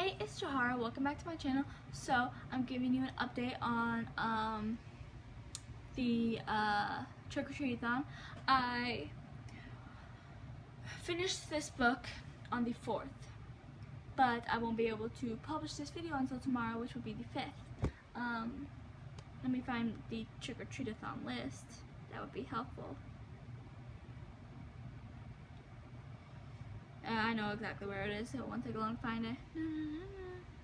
Hey, it's Jahara. Welcome back to my channel. So I'm giving you an update on the Trick-or-Treadathon. I finished this book on the 4th, but I won't be able to publish this video until tomorrow, which will be the 5th. Let me find the Trick-or-Treadathon list. That would be helpful. I know exactly where it is, so it won't take long to find it.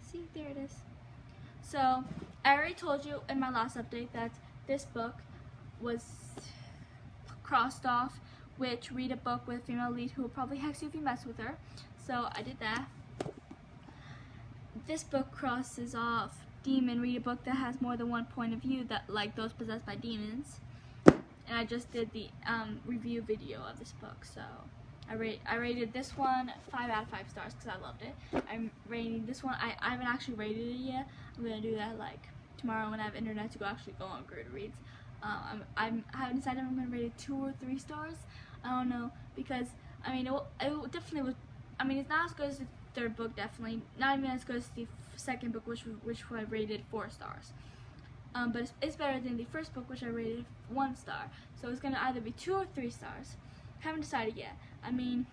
See, there it is. So, I already told you in my last update that this book was crossed off, which read a book with a female lead who will probably hex you if you mess with her. So, I did that. This book crosses off demon, read a book that has more than one point of view, that like those possessed by demons. And I just did the review video of this book, so I rated this one 5 out of 5 stars because I loved it. I'm rating this one, I haven't actually rated it yet. I'm going to do that like tomorrow when I have internet to actually go on Goodreads. I haven't decided if I'm going to rate it 2 or 3 stars. I don't know, because I mean it definitely was, I mean it's not as good as the third book, definitely. Not even as good as the second book, which I rated 4 stars. But it's better than the first book, which I rated 1 star. So it's going to either be 2 or 3 stars. Haven't decided yet. I mean,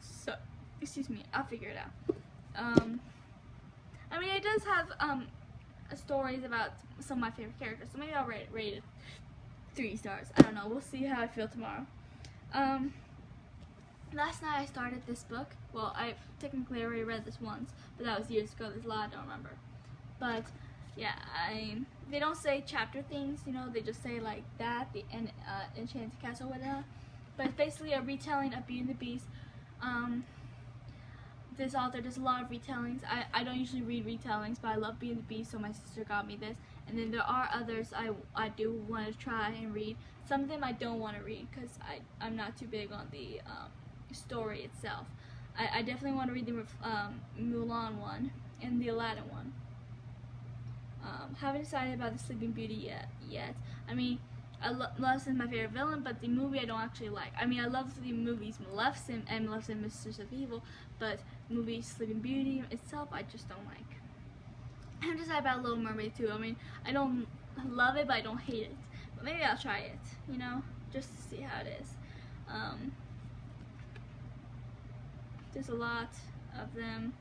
so excuse me, I'll figure it out. I mean, it does have stories about some of my favorite characters, so maybe I'll rate it 3 stars. I don't know. We'll see how I feel tomorrow. Last night I started this book. Well, I technically already read this once, but that was years ago. There's a lot I don't remember. But yeah, they don't say chapter things, you know. They just say like that, the Enchanted Castle, whatnot. But it's basically a retelling of Beauty and the Beast. This author does a lot of retellings. I don't usually read retellings, but I love Beauty and the Beast, so my sister got me this. And then there are others I do want to try and read. Some of them I don't want to read because I'm not too big on the story itself. I definitely want to read the Mulan one and the Aladdin one. Haven't decided about the Sleeping Beauty yet. I mean, Maleficent's my favorite villain, but the movie I don't actually like. I mean, I love the movies Maleficent and Maleficent Mistress of Evil, but the movie Sleeping Beauty itself I just don't like. I haven't decided about Little Mermaid too. I mean, I don't love it, but I don't hate it. But maybe I'll try it, you know, just to see how it is. There's a lot of them,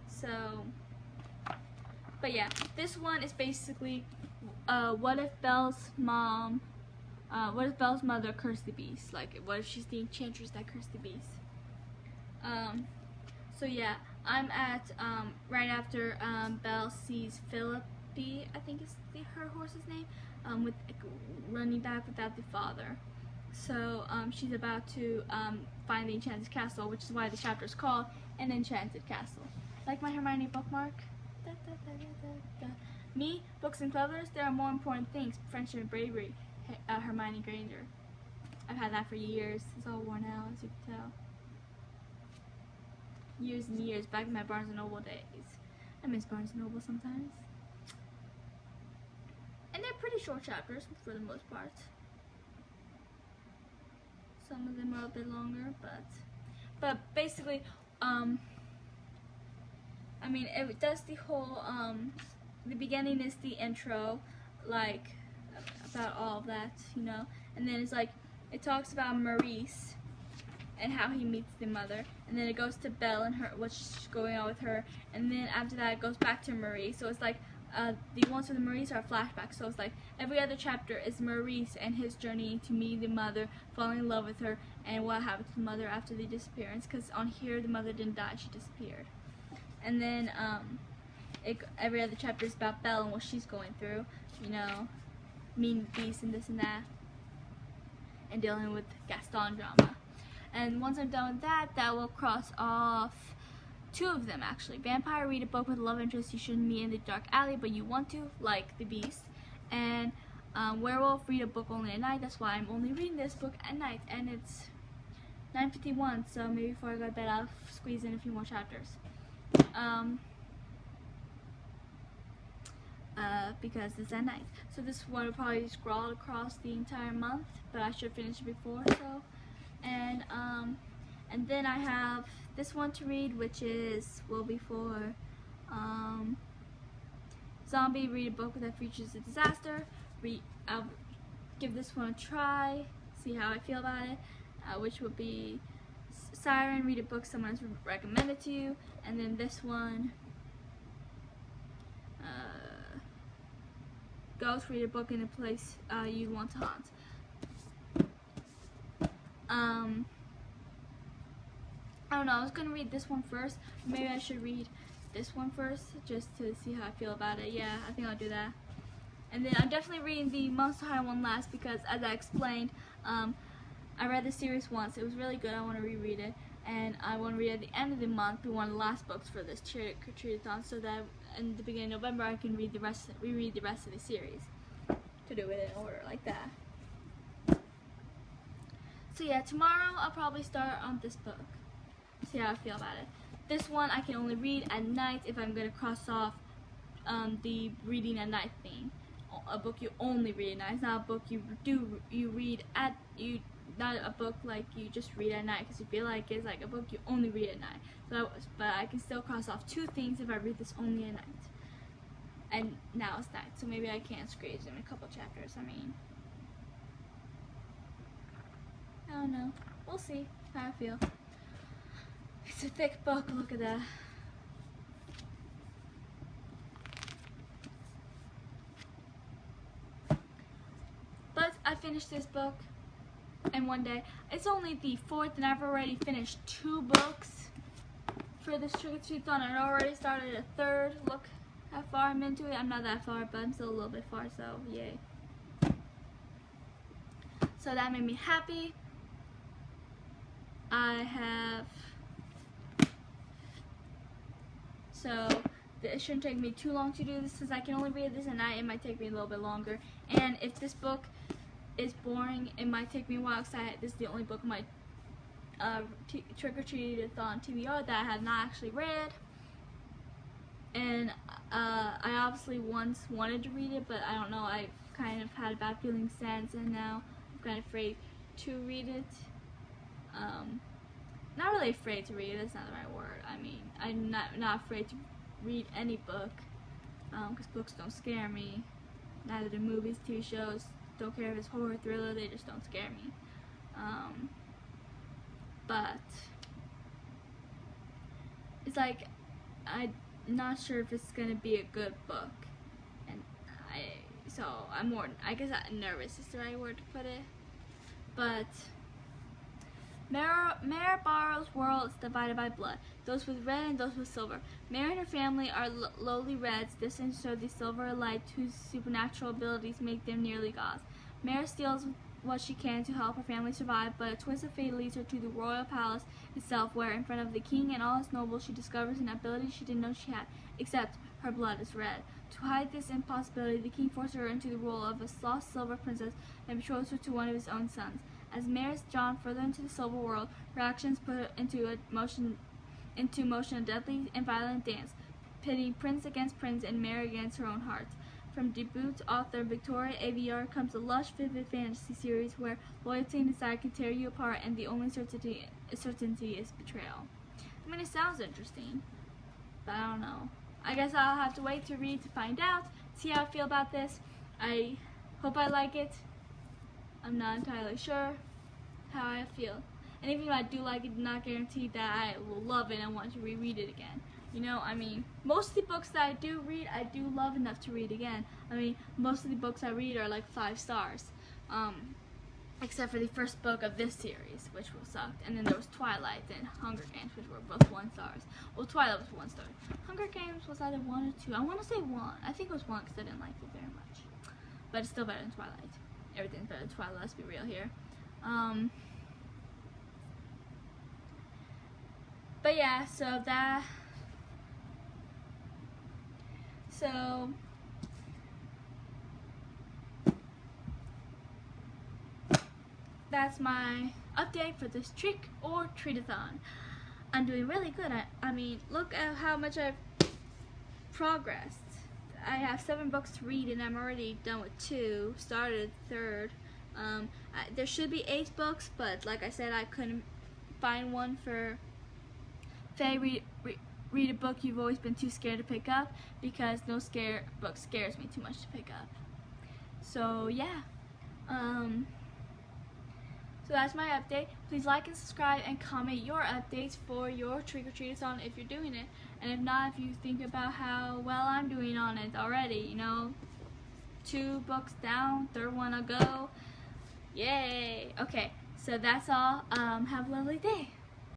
so. But yeah, this one is basically, what if Belle's mother cursed the beast? Like, what if she's the enchantress that cursed the beast? So yeah, I'm at, right after, Belle sees Philippi, I think is her horse's name, with running back without the father. So, she's about to, find the Enchanted Castle, which is why the chapter is called An Enchanted Castle. Like my Hermione bookmark. Me, books and clovers, there are more important things. Friendship and bravery. Hermione Granger. I've had that for years. It's all worn out, as you can tell. Years and years, back in my Barnes & Noble days. I miss Barnes & Noble sometimes. And they're pretty short chapters, for the most part. Some of them are a bit longer, but basically, I mean, it does the whole, the beginning is the intro, like, about all of that, you know, and then it's like, it talks about Maurice and how he meets the mother, and then it goes to Belle and her, what's going on with her, and then after that it goes back to Maurice, so it's like, the ones with Maurice are flashbacks, so it's like, every other chapter is Maurice and his journey to meet the mother, falling in love with her, and what happened to the mother after the disappearance, because on here the mother didn't die, she disappeared. And then every other chapter is about Belle and what she's going through, you know, meeting the beast and this and that, and dealing with Gaston drama. And once I'm done with that, that will cross off 2 of them actually. Vampire, read a book with a love interest you shouldn't meet in the dark alley, but you want to, like the beast. And Werewolf, read a book only at night. That's why I'm only reading this book at night, and it's 9:51, so maybe before I go to bed I'll squeeze in a few more chapters. Because it's at night. So this one will probably scroll across the entire month, but I should finish it before, so. And And then I have this one to read, which will be for zombie. Read a book that features a disaster. I'll give this one a try, see how I feel about it, which will be Siren. Read a book someone has recommended to you. And then this one, Ghost. Read a book in a place you want to haunt. I don't know, I was gonna read this one first. Maybe I should read this one first just to see how I feel about it. Yeah, I think I'll do that. And then I'm definitely reading the Monster High one last because, as I explained, I read the series once. It was really good. I want to reread it, and I want to read at the end of the month be one of the last books for this Treadathon, so that in the beginning of November I can reread the rest of the series, to do it in order like that. So yeah, tomorrow I'll probably start on this book. See how I feel about it. This one I can only read at night if I'm gonna cross off the reading at night thing. A book you only read at night. It's not a book you read at not a book like you just read at night because you feel like it's like a book you only read at night. So, but I can still cross off 2 things if I read this only at night. And now it's night, so maybe I can squeeze in a couple chapters. I mean, I don't know. We'll see how I feel. It's a thick book. Look at that. But I finished this book in one day. It's only the 4th, and I've already finished 2 books for this Treadathon. I already started a 3rd. Look how far I'm into it. I'm not that far, but I'm still a little bit far, so yay. So that made me happy. So it shouldn't take me too long to do this since I can only read this at night. It might take me a little bit longer. And if this book is boring, it might take me a while because this is the only book in my Trick or Treadathon TBR that I have not actually read. And I obviously once wanted to read it, but I don't know, I kind of had a bad feeling since, and now I'm kind of afraid to read it. Not really afraid to read it, that's not the right word. I mean, I'm not afraid to read any book, because books don't scare me. Neither do movies, TV shows. Don't care if it's horror, thriller, they just don't scare me. But it's like, I'm not sure if it's gonna be a good book, and I guess nervous is the right word to put it. But Mare Barrow's world is divided by blood, those with red and those with silver. Mare and her family are lowly reds, destined to serve the silver light whose supernatural abilities make them nearly gods. Mare steals what she can to help her family survive, but a twist of fate leads her to the royal palace itself, where in front of the king and all his nobles she discovers an ability she didn't know she had, except her blood is red. To hide this impossibility, the king forces her into the role of a lost silver princess and betroths her to one of his own sons. As Mare is drawn further into the silver world, her actions put into motion a deadly and violent dance, pitting prince against prince and Mare against her own heart. From debut author Victoria AVR comes a lush, vivid fantasy series where loyalty and desire can tear you apart, and the only certainty is betrayal. I mean, it sounds interesting, but I don't know. I guess I'll have to wait to read to find out, see how I feel about this. I hope I like it. I'm not entirely sure how I feel. And even if I do like it, not guaranteed that I will love it and want to reread it again. You know, I mean, most of the books that I do read, I do love enough to read again. I mean, most of the books I read are like 5 stars. Except for the first book of this series, which sucked. And then there was Twilight and Hunger Games, which were both 1 stars. Well, Twilight was 1 star. Hunger Games was either 1 or 2. I want to say 1. I think it was 1 because I didn't like it very much. But it's still better than Twilight. Everything's better than Twilight, let's be real here. But yeah, so that's my update for this Trick or Treadathon. I'm doing really good. I mean, look at how much I've progressed. I have 7 books to read and I'm already done with 2, started 3rd. There should be 8 books, but like I said, I couldn't find one for Faye. Read a book you've always been too scared to pick up, because no book scares me too much to pick up. So yeah, so that's my update. Please like and subscribe and comment your updates for your trick-or-treatathon if you're doing it. And if not, if you think about how well I'm doing on it already, you know, 2 books down, 3rd one a go. Yay! Okay, so that's all. Have a lovely day.